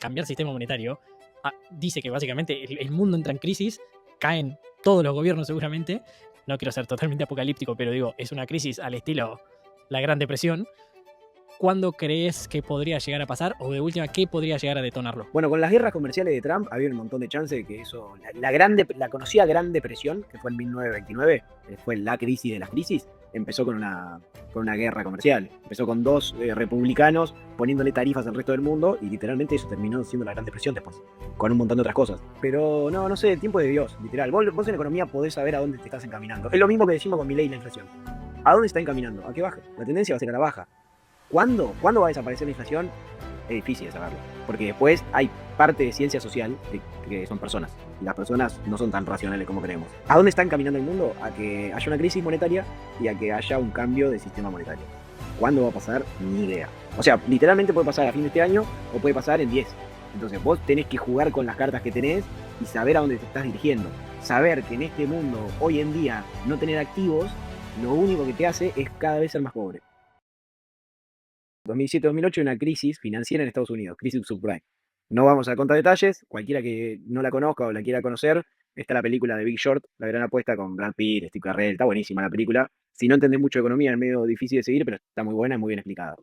cambiar sistema monetario, dice que básicamente el mundo entra en crisis, caen todos los gobiernos seguramente. No quiero ser totalmente apocalíptico, pero digo, es una crisis al estilo la Gran Depresión. ¿Cuándo crees que podría llegar a pasar? O de última, ¿qué podría llegar a detonarlo? Bueno, con las guerras comerciales de Trump había un montón de chances de que eso, la conocida Gran Depresión, que fue en 1929, fue la crisis de las crisis, empezó con una guerra comercial. Empezó con dos republicanos poniéndole tarifas al resto del mundo y literalmente eso terminó siendo la Gran Depresión después, con un montón de otras cosas. Pero no sé, el tiempo es de Dios, literal. Vos en economía podés saber a dónde te estás encaminando. Es lo mismo que decimos con Milei y la inflación. ¿A dónde está encaminando? ¿A qué baje? La tendencia va a ser a la baja. ¿Cuándo? ¿Cuándo va a desaparecer la inflación? Es difícil de saberlo. Porque después hay parte de ciencia social que son personas. Y las personas no son tan racionales como creemos. ¿A dónde está encaminando el mundo? A que haya una crisis monetaria y a que haya un cambio de sistema monetario. ¿Cuándo va a pasar? Ni idea. O sea, literalmente puede pasar a fin de este año o puede pasar en 10. Entonces vos tenés que jugar con las cartas que tenés y saber a dónde te estás dirigiendo. Saber que en este mundo, hoy en día, no tener activos, lo único que te hace es cada vez ser más pobre. 2007-2008 una crisis financiera en Estados Unidos, crisis subprime. No vamos a contar detalles, cualquiera que no la conozca o la quiera conocer, está la película de Big Short, La Gran Apuesta con Brad Pitt, Steve Carell, está buenísima la película. Si no entendés mucho de economía es medio difícil de seguir, pero está muy buena y muy bien explicada.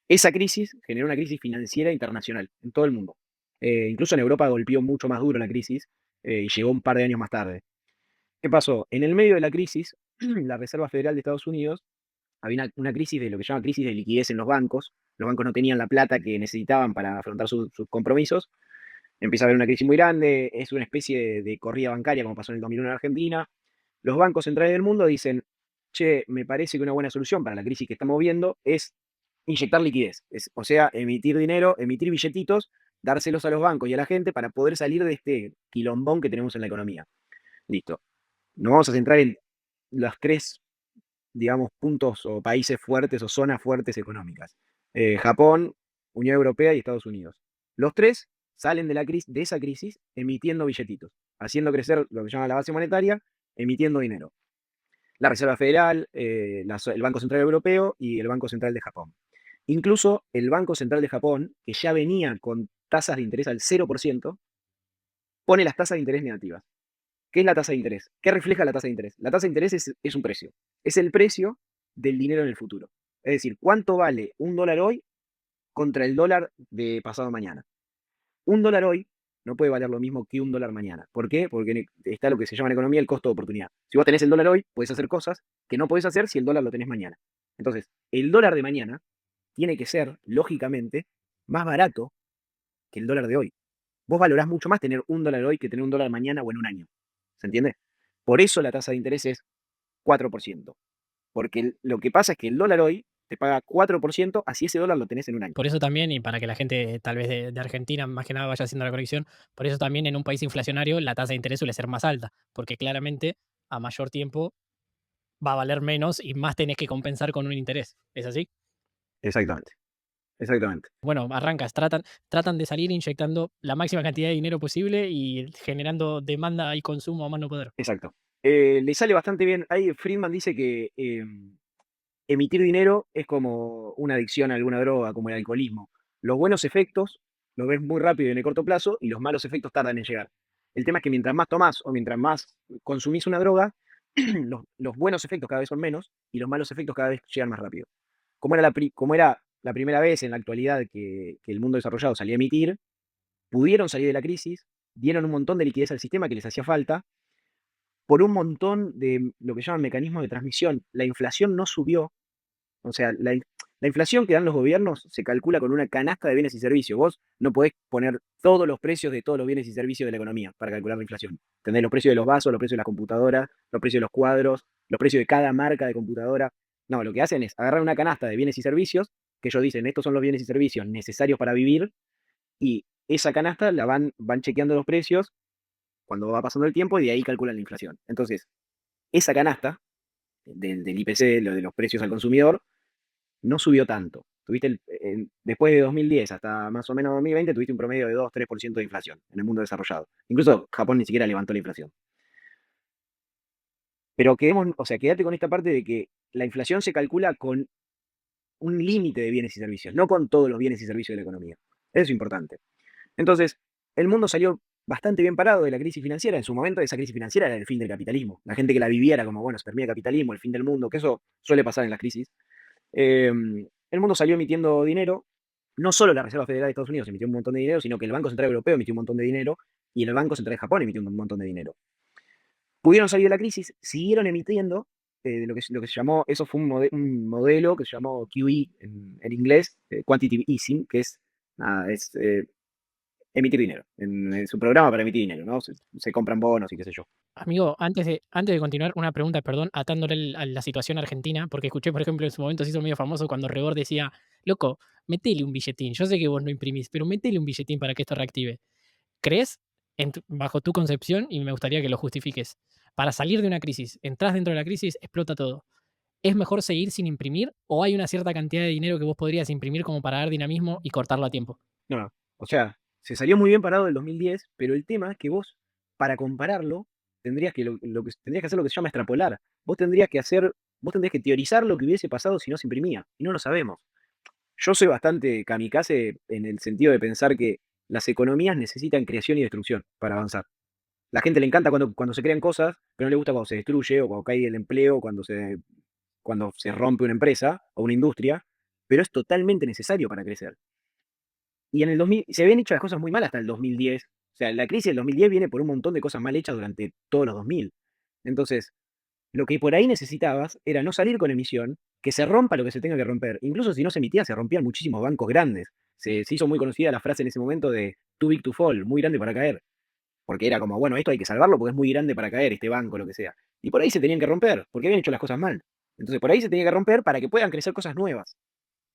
Esa crisis generó una crisis financiera internacional en todo el mundo. Incluso en Europa golpeó mucho más duro la crisis y llegó un par de años más tarde. ¿Qué pasó? En el medio de la crisis, la Reserva Federal de Estados Unidos había una crisis de lo que se llama crisis de liquidez en los bancos. Los bancos no tenían la plata que necesitaban para afrontar sus compromisos. Empieza a haber una crisis muy grande, es una especie de corrida bancaria como pasó en el 2001 en Argentina. Los bancos centrales del mundo dicen, che, me parece que una buena solución para la crisis que estamos viendo es inyectar liquidez. O sea, emitir dinero, emitir billetitos, dárselos a los bancos y a la gente para poder salir de este quilombón que tenemos en la economía. Listo. Nos vamos a centrar en los tres, digamos, puntos o países fuertes o zonas fuertes económicas. Japón, Unión Europea y Estados Unidos. Los tres salen de esa crisis emitiendo billetitos, haciendo crecer lo que se llama la base monetaria, emitiendo dinero. La Reserva Federal, el Banco Central Europeo y el Banco Central de Japón. Incluso el Banco Central de Japón, que ya venía con tasas de interés al 0%, pone las tasas de interés negativas. ¿Qué es la tasa de interés? ¿Qué refleja la tasa de interés? La tasa de interés es un precio. Es el precio del dinero en el futuro. Es decir, ¿cuánto vale un dólar hoy contra el dólar de pasado mañana? Un dólar hoy no puede valer lo mismo que un dólar mañana. ¿Por qué? Porque está lo que se llama en economía el costo de oportunidad. Si vos tenés el dólar hoy, podés hacer cosas que no podés hacer si el dólar lo tenés mañana. Entonces, el dólar de mañana tiene que ser, lógicamente, más barato que el dólar de hoy. Vos valorás mucho más tener un dólar hoy que tener un dólar mañana o en un año. ¿Se entiende? Por eso la tasa de interés es 4%. Porque lo que pasa es que el dólar hoy te paga 4% así ese dólar lo tenés en un año. Por eso también, y para que la gente tal vez de Argentina más que nada vaya haciendo la conexión, por eso también en un país inflacionario la tasa de interés suele ser más alta, porque claramente a mayor tiempo va a valer menos y más tenés que compensar con un interés. ¿Es así? Exactamente. Exactamente. Bueno, arrancas, tratan de salir inyectando la máxima cantidad de dinero posible y generando demanda y consumo a más no poder. Exacto. Le sale bastante bien. Ahí Friedman dice que emitir dinero es como una adicción a alguna droga, como el alcoholismo. Los buenos efectos los ves muy rápido y en el corto plazo y los malos efectos tardan en llegar. El tema es que mientras más tomás o mientras más consumís una droga, los buenos efectos cada vez son menos y los malos efectos cada vez llegan más rápido. Como era la primera vez en la actualidad que el mundo desarrollado salía a emitir, pudieron salir de la crisis, dieron un montón de liquidez al sistema que les hacía falta, por un montón de lo que llaman mecanismos de transmisión. La inflación no subió, o sea, la inflación que dan los gobiernos se calcula con una canasta de bienes y servicios. Vos no podés poner todos los precios de todos los bienes y servicios de la economía para calcular la inflación. Tenés los precios de los vasos, los precios de las computadoras, los precios de los cuadros, los precios de cada marca de computadora. No, lo que hacen es agarrar una canasta de bienes y servicios, que ellos dicen, estos son los bienes y servicios necesarios para vivir, y esa canasta la van chequeando los precios cuando va pasando el tiempo y de ahí calculan la inflación. Entonces, esa canasta del IPC, lo de los precios al consumidor, no subió tanto. Después de 2010 hasta más o menos 2020, tuviste un promedio de 2-3% de inflación en el mundo desarrollado. Incluso Japón ni siquiera levantó la inflación. Pero quédate con esta parte de que la inflación se calcula con un límite de bienes y servicios, no con todos los bienes y servicios de la economía. Eso es importante. Entonces, el mundo salió bastante bien parado de la crisis financiera. En su momento, esa crisis financiera era el fin del capitalismo. La gente que la vivía era como, bueno, se termina el capitalismo, el fin del mundo, que eso suele pasar en las crisis. Eh, el mundo salió emitiendo dinero. No solo la Reserva Federal de Estados Unidos emitió un montón de dinero, sino que el Banco Central Europeo emitió un montón de dinero y el Banco Central de Japón emitió un montón de dinero. Pudieron salir de la crisis, siguieron emitiendo lo que se llamó, eso fue un modelo que se llamó QE en inglés, Quantitative Easing, que es, nada, es emitir dinero, en su programa para emitir dinero, ¿no? Se compran bonos y qué sé yo. Amigo, antes de continuar, una pregunta, perdón, atándole a la situación argentina, porque escuché, por ejemplo, en su momento se hizo medio famoso cuando Rebord decía, loco, metele un billetín, yo sé que vos no imprimís, pero metele un billetín para que esto reactive. ¿Crees, bajo tu concepción, y me gustaría que lo justifiques, para salir de una crisis, entras dentro de la crisis, explota todo? ¿Es mejor seguir sin imprimir o hay una cierta cantidad de dinero que vos podrías imprimir como para dar dinamismo y cortarlo a tiempo? No, no. O sea, se salió muy bien parado del 2010, pero el tema es que vos, para compararlo, tendrías que hacer lo que se llama extrapolar. Vos tendrías que teorizar lo que hubiese pasado si no se imprimía, y no lo sabemos. Yo soy bastante kamikaze en el sentido de pensar que las economías necesitan creación y destrucción para avanzar. La gente le encanta cuando se crean cosas, pero no le gusta cuando se destruye o cuando cae el empleo, cuando se rompe una empresa o una industria, pero es totalmente necesario para crecer. Y en el 2000 se habían hecho las cosas muy mal hasta el 2010. O sea, la crisis del 2010 viene por un montón de cosas mal hechas durante todos los 2000. Entonces, lo que por ahí necesitabas era no salir con emisión, que se rompa lo que se tenga que romper. Incluso si no se emitía, se rompían muchísimos bancos grandes. Se hizo muy conocida la frase en ese momento de too big to fall, muy grande para caer. Porque era como, bueno, esto hay que salvarlo porque es muy grande para caer, este banco, lo que sea. Y por ahí se tenían que romper, porque habían hecho las cosas mal. Entonces, por ahí se tenía que romper para que puedan crecer cosas nuevas.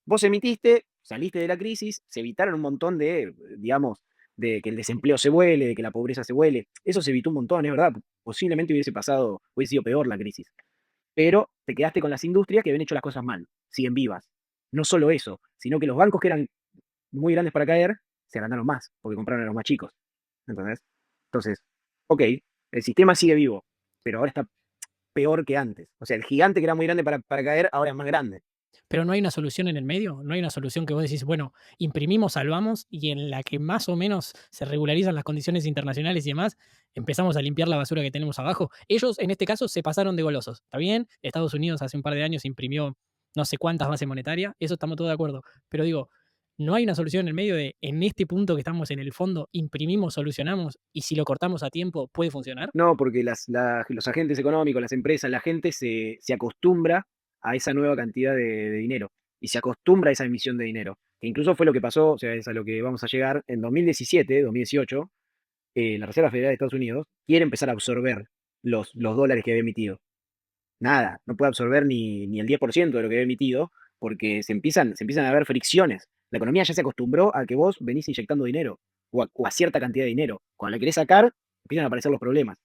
Vos emitiste, saliste de la crisis, se evitaron un montón de, digamos, de que el desempleo se vuele, de que la pobreza se vuele. Eso se evitó un montón, es verdad. Posiblemente hubiese sido peor la crisis. Pero te quedaste con las industrias que habían hecho las cosas mal, siguen vivas. No solo eso, sino que los bancos que eran muy grandes para caer, se agrandaron más, porque compraron a los más chicos. ¿Entendés? Entonces, ok, el sistema sigue vivo, pero ahora está peor que antes. O sea, el gigante que era muy grande para caer, ahora es más grande. Pero no hay una solución en el medio, no hay una solución que vos decís, bueno, imprimimos, salvamos y en la que más o menos se regularizan las condiciones internacionales y demás, empezamos a limpiar la basura que tenemos abajo. Ellos en este caso se pasaron de golosos, ¿está bien? Estados Unidos hace un par de años imprimió no sé cuántas bases monetarias, eso estamos todos de acuerdo, pero digo, no hay una solución en el medio de, en este punto que estamos en el fondo, imprimimos, solucionamos y si lo cortamos a tiempo, ¿puede funcionar? No, porque los agentes económicos, las empresas, la gente se acostumbra a esa nueva cantidad de dinero y se acostumbra a esa emisión de dinero. Que incluso fue lo que pasó, o sea, es a lo que vamos a llegar en 2017, 2018, la Reserva Federal de Estados Unidos quiere empezar a absorber los dólares que había emitido. Nada, no puede absorber ni el 10% de lo que había emitido porque se empiezan a ver fricciones. La economía ya se acostumbró a que vos venís inyectando dinero o a cierta cantidad de dinero. Cuando la querés sacar, empiezan a aparecer los problemas.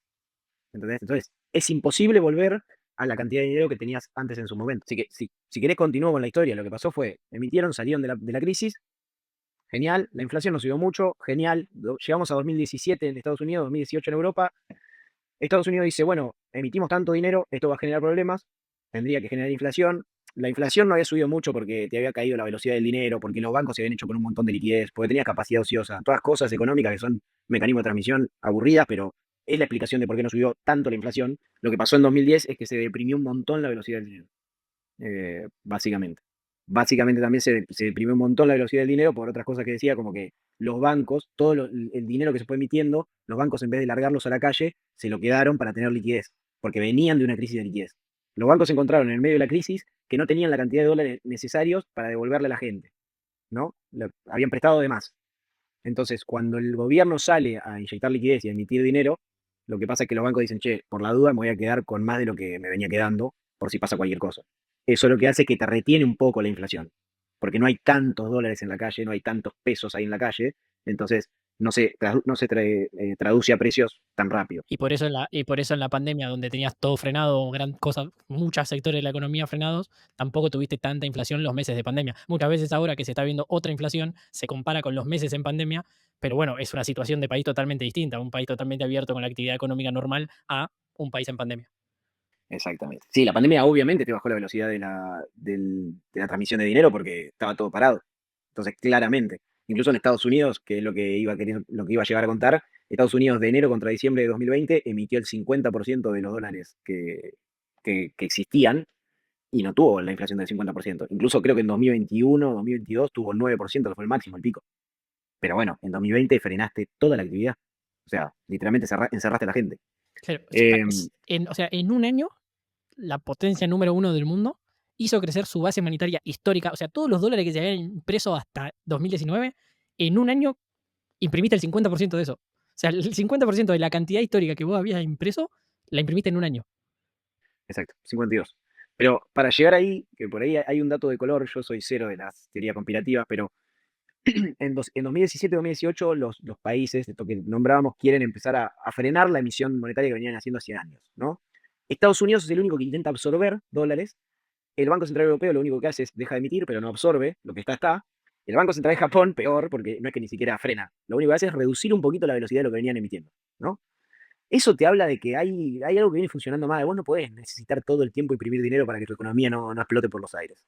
¿Entendés? Entonces, es imposible volver a la cantidad de dinero que tenías antes en su momento. Así que, si querés, continúo con la historia. Lo que pasó fue, emitieron, salieron de la crisis, genial, la inflación no subió mucho, genial, llegamos a 2017 en Estados Unidos, 2018 en Europa. Estados Unidos dice, bueno, emitimos tanto dinero, esto va a generar problemas, tendría que generar inflación. La inflación no había subido mucho porque te había caído la velocidad del dinero, porque los bancos se habían hecho con un montón de liquidez, porque tenías capacidad ociosa, todas cosas económicas que son mecanismos de transmisión aburridas, pero es la explicación de por qué no subió tanto la inflación. Lo que pasó en 2010 es que se deprimió un montón la velocidad del dinero, básicamente. Básicamente también se deprimió un montón la velocidad del dinero por otras cosas que decía, como que los bancos, el dinero que se fue emitiendo, los bancos en vez de largarlos a la calle, se lo quedaron para tener liquidez, porque venían de una crisis de liquidez. Los bancos se encontraron en el medio de la crisis que no tenían la cantidad de dólares necesarios para devolverle a la gente, ¿no? Habían prestado de más. Entonces, cuando el gobierno sale a inyectar liquidez y a emitir dinero, lo que pasa es que los bancos dicen, che, por la duda me voy a quedar con más de lo que me venía quedando por si pasa cualquier cosa. Eso lo que hace es que te retiene un poco la inflación, porque no hay tantos dólares en la calle, no hay tantos pesos ahí en la calle, entonces no se traduce a precios tan rápido. Y por eso en la pandemia, donde tenías todo frenado, gran cosa, muchos sectores de la economía frenados, tampoco tuviste tanta inflación los meses de pandemia. Muchas veces ahora que se está viendo otra inflación, se compara con los meses en pandemia, pero bueno, es una situación de país totalmente distinta, un país totalmente abierto con la actividad económica normal a un país en pandemia. Exactamente. Sí, la pandemia obviamente te bajó la velocidad de la transmisión de dinero porque estaba todo parado. Entonces, claramente. Incluso en Estados Unidos, que es lo que iba a llegar a contar, Estados Unidos de enero contra diciembre de 2020 emitió el 50% de los dólares que existían y no tuvo la inflación del 50%. Incluso creo que en 2021, 2022 tuvo el 9%, que fue el máximo, el pico. Pero bueno, en 2020 frenaste toda la actividad. O sea, literalmente encerraste a la gente. Claro, Eh, o sea, en un año, la potencia número uno del mundo hizo crecer su base monetaria histórica. O sea, todos los dólares que se habían impreso hasta 2019, en un año imprimiste el 50% de eso. O sea, el 50% de la cantidad histórica que vos habías impreso, la imprimiste en un año. exacto, 52. Pero para llegar ahí, que por ahí hay un dato de color, yo soy cero de las teorías conspirativas, pero en 2017-2018 los países, esto que nombrábamos, quieren empezar a frenar la emisión monetaria que venían haciendo hace años, ¿no? Estados Unidos es el único que intenta absorber dólares. El Banco Central Europeo lo único que hace es deja de emitir, pero no absorbe, lo que está. El Banco Central de Japón, peor, porque no es que ni siquiera frena. Lo único que hace es reducir un poquito la velocidad de lo que venían emitiendo, ¿no? Eso te habla de que hay algo que viene funcionando mal. Vos no podés necesitar todo el tiempo imprimir dinero para que tu economía no explote por los aires.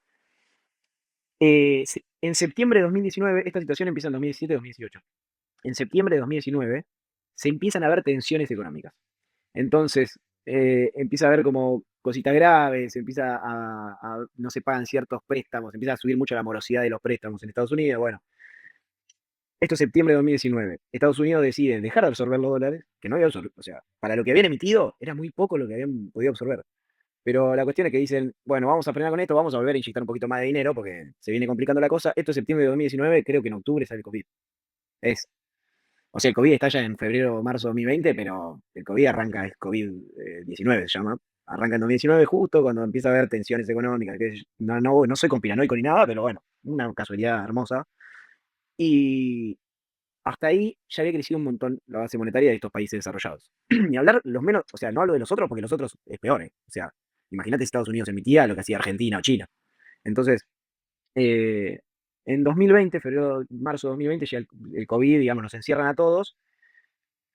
En septiembre de 2019, esta situación empieza en 2017-2018. En septiembre de 2019 se empiezan a ver tensiones económicas. Entonces, empieza a haber como cositas graves, no se pagan ciertos préstamos, empieza a subir mucho la morosidad de los préstamos en Estados Unidos. Bueno, esto es septiembre de 2019. Estados Unidos decide dejar de absorber los dólares, que no había absorbido, o sea, para lo que habían emitido era muy poco lo que habían podido absorber. Pero la cuestión es que dicen, bueno, vamos a frenar con esto, vamos a volver a inyectar un poquito más de dinero porque se viene complicando la cosa. Esto es septiembre de 2019, creo que en octubre sale el COVID. Es, o sea, el COVID está ya en febrero o marzo de 2020, pero el COVID arranca, es COVID-19 se llama. Arranca en 2019 justo cuando empieza a haber tensiones económicas. Que no soy conspiranoico ni nada, pero bueno, una casualidad hermosa. Y hasta ahí ya había crecido un montón la base monetaria de estos países desarrollados. Ni hablar los menos, o sea, no hablo de los otros porque los otros es peor, ¿eh? O sea, imagínate si Estados Unidos emitía lo que hacía Argentina o China. Entonces, eh, en 2020, febrero, marzo de 2020, ya el COVID, digamos, nos encierran a todos.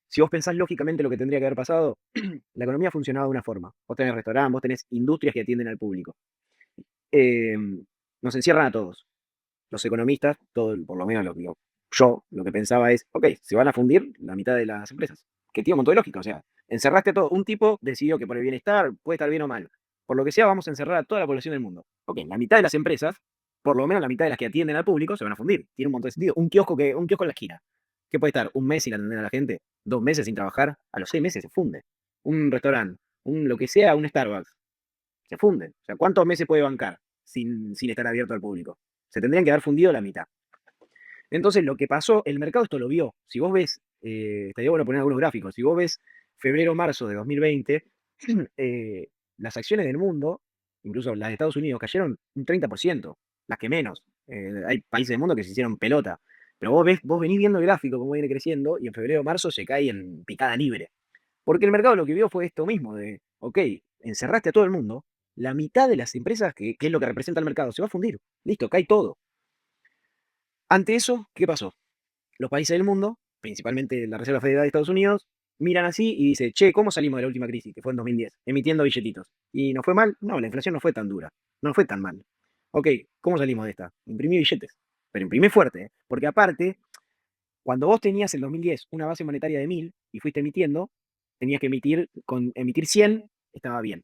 Si vos pensás lógicamente lo que tendría que haber pasado, la economía funcionaba de una forma. Vos tenés restaurantes, vos tenés industrias que atienden al público. Eh, Nos encierran a todos. Los economistas, por lo menos yo lo que pensaba es, ok, se van a fundir la mitad de las empresas. Que tiene un montón de lógica, o sea, encerraste a todo. Un tipo decidió que por el bienestar puede estar bien o mal. Por lo que sea, vamos a encerrar a toda la población del mundo. Ok, la mitad de las empresas, por lo menos la mitad de las que atienden al público, se van a fundir. Tiene un montón de sentido. Un kiosco en la esquina. ¿Qué puede estar? Un mes sin atender a la gente, 2 meses sin trabajar, a los 6 meses se funde. Un restaurante, lo que sea, un Starbucks, se funde. O sea, ¿cuántos meses puede bancar sin estar abierto al público? Se tendrían que haber fundido la mitad. Entonces, lo que pasó, el mercado esto lo vio. Si vos ves, estaría bueno poner algunos gráficos, si vos ves febrero-marzo de 2020, eh, las acciones del mundo, incluso las de Estados Unidos, cayeron un 30%, las que menos. Hay países del mundo que se hicieron pelota. Pero vos venís viendo el gráfico, cómo viene creciendo, y en febrero-marzo se cae en picada libre. Porque el mercado lo que vio fue esto mismo, de, ok, encerraste a todo el mundo, la mitad de las empresas, que es lo que representa el mercado, se va a fundir. Listo, cae todo. Ante eso, ¿qué pasó? Los países del mundo, principalmente la Reserva Federal de Estados Unidos, miran así y dicen, che, ¿cómo salimos de la última crisis, que fue en 2010? Emitiendo billetitos. ¿Y nos fue mal? No, la inflación no fue tan dura, no fue tan mal. Ok, ¿cómo salimos de esta? Imprimí billetes, pero imprimí fuerte, ¿eh? Porque aparte, cuando vos tenías en 2010 una base monetaria de 1000 y fuiste emitiendo, tenías que emitir 100, estaba bien.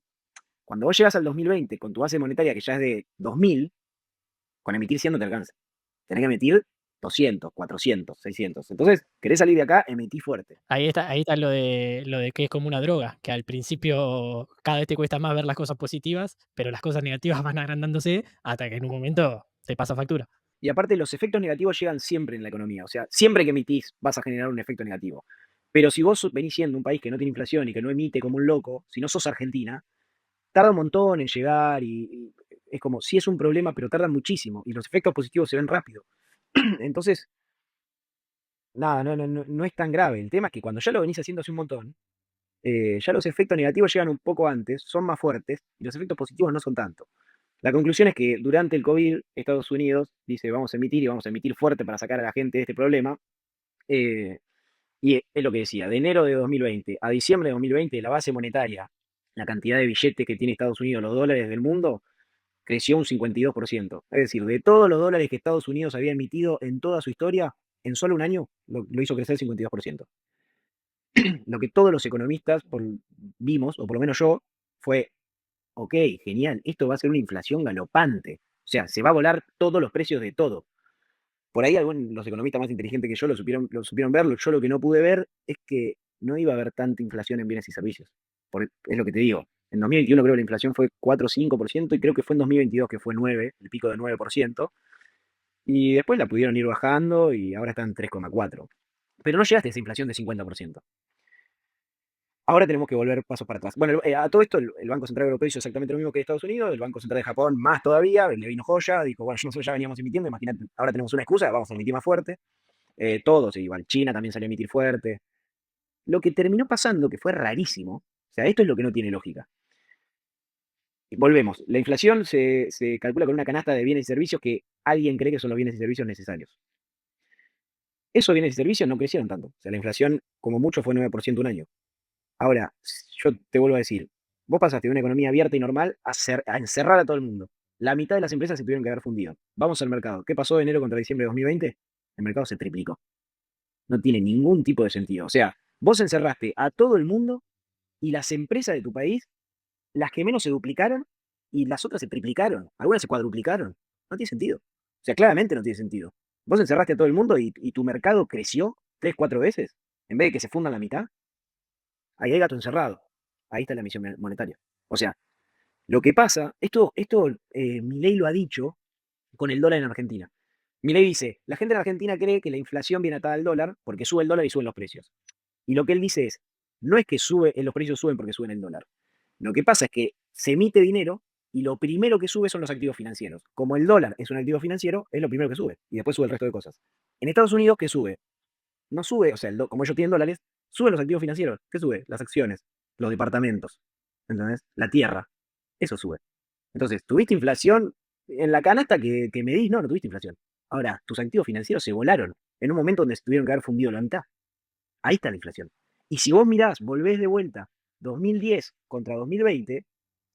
Cuando vos llegas al 2020 con tu base monetaria que ya es de 2000, con emitir 100 no te alcanza. Tenés que emitir 200, 400, 600. Entonces, querés salir de acá, emití fuerte. Ahí está lo de que es como una droga, que al principio cada vez te cuesta más ver las cosas positivas, pero las cosas negativas van agrandándose hasta que en un momento te pasa factura. Y aparte, los efectos negativos llegan siempre en la economía. O sea, siempre que emitís vas a generar un efecto negativo. Pero si vos venís siendo un país que no tiene inflación y que no emite como un loco, si no sos Argentina, tarda un montón en llegar y es como, sí es un problema, pero tarda muchísimo y los efectos positivos se ven rápido. Entonces, nada, no es tan grave. El tema es que cuando ya lo venís haciendo hace un montón, ya los efectos negativos llegan un poco antes, son más fuertes y los efectos positivos no son tanto. La conclusión es que durante el COVID, Estados Unidos dice vamos a emitir y vamos a emitir fuerte para sacar a la gente de este problema. eh, y es lo que decía, de enero de 2020 a diciembre de 2020, la base monetaria, la cantidad de billetes que tiene Estados Unidos, los dólares del mundo, creció un 52%. Es decir, de todos los dólares que Estados Unidos había emitido en toda su historia, en solo un año lo hizo crecer 52%. Lo que todos los economistas vimos, o por lo menos yo, fue, ok, genial, esto va a ser una inflación galopante. O sea, se va a volar todos los precios de todo. Por ahí los economistas más inteligentes que yo lo supieron ver. Yo lo que no pude ver es que no iba a haber tanta inflación en bienes y servicios. Es lo que te digo. En 2021 creo que la inflación fue 4 o 5% y creo que fue en 2022 que fue 9, el pico de 9%. Y después la pudieron ir bajando y ahora está en 3,4. Pero no llegaste a esa inflación de 50%. Ahora tenemos que volver pasos para atrás. Bueno, a todo esto el Banco Central Europeo hizo exactamente lo mismo que Estados Unidos, el Banco Central de Japón más todavía, le vino joya, dijo, bueno, nosotros ya veníamos emitiendo, imagínate, ahora tenemos una excusa, vamos a emitir más fuerte. Todos, igual, China también salió a emitir fuerte. Lo que terminó pasando, que fue rarísimo, o sea, esto es lo que no tiene lógica. Volvemos, la inflación se calcula con una canasta de bienes y servicios que alguien cree que son los bienes y servicios necesarios. Esos bienes y servicios no crecieron tanto. O sea, la inflación, como mucho, fue 9% un año. Ahora, yo te vuelvo a decir, vos pasaste de una economía abierta y normal a encerrar a todo el mundo. La mitad de las empresas se tuvieron que haber fundido. Vamos al mercado. ¿Qué pasó de enero contra diciembre de 2020? El mercado se triplicó. No tiene ningún tipo de sentido. O sea, vos encerraste a todo el mundo y las empresas de tu país, las que menos se duplicaron y las otras se triplicaron. Algunas se cuadruplicaron. No tiene sentido. O sea, claramente no tiene sentido. Vos encerraste a todo el mundo y tu mercado creció 3, 4 veces en vez de que se fundan la mitad. Ahí hay gato encerrado. Ahí está la emisión monetaria. O sea, lo que pasa, esto Milei lo ha dicho con el dólar en Argentina. Milei dice, la gente en Argentina cree que la inflación viene atada al dólar porque sube el dólar y suben los precios. Y lo que él dice es, no es que los precios suben porque suben el dólar. Lo que pasa es que se emite dinero y lo primero que sube son los activos financieros. Como el dólar es un activo financiero, es lo primero que sube. Y después sube el resto de cosas. En Estados Unidos, ¿qué sube? No sube, o sea, como ellos tienen dólares, suben los activos financieros. ¿Qué sube? Las acciones, los departamentos, ¿entendés? La tierra. Eso sube. Entonces, ¿tuviste inflación en la canasta que medís? No, no tuviste inflación. Ahora, tus activos financieros se volaron en un momento donde se tuvieron que haber fundido la mitad. Ahí está la inflación. Y si vos mirás, volvés de vuelta 2010 contra 2020,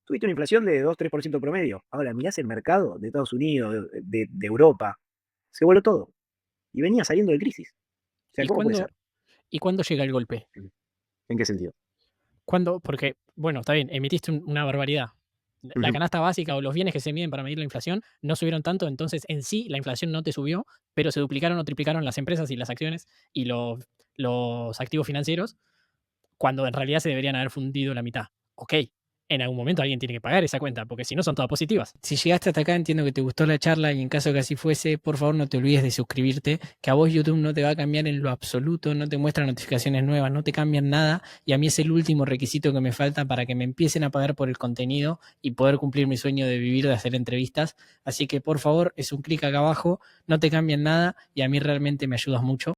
tuviste una inflación de 2-3% promedio. Ahora, mirás el mercado de Estados Unidos, de Europa, se voló todo. Y venía saliendo de crisis. O sea, ¿Y ¿cómo puede ser? cuándo llega el golpe? ¿En qué sentido? ¿Cuándo? Porque, bueno, está bien, emitiste una barbaridad. La Ujú. canasta básica o los bienes que se miden para medir la inflación no subieron tanto, entonces en sí la inflación no te subió, pero se duplicaron o triplicaron las empresas y las acciones y los activos financieros, cuando en realidad se deberían haber fundido la mitad. Ok, en algún momento alguien tiene que pagar esa cuenta, porque si no son todas positivas. Si llegaste hasta acá, entiendo que te gustó la charla y en caso que así fuese, por favor no te olvides de suscribirte, que a vos YouTube no te va a cambiar en lo absoluto, no te muestra notificaciones nuevas, no te cambian nada y a mí es el último requisito que me falta para que me empiecen a pagar por el contenido y poder cumplir mi sueño de vivir de hacer entrevistas. Así que por favor, es un clic acá abajo, no te cambian nada y a mí realmente me ayudas mucho.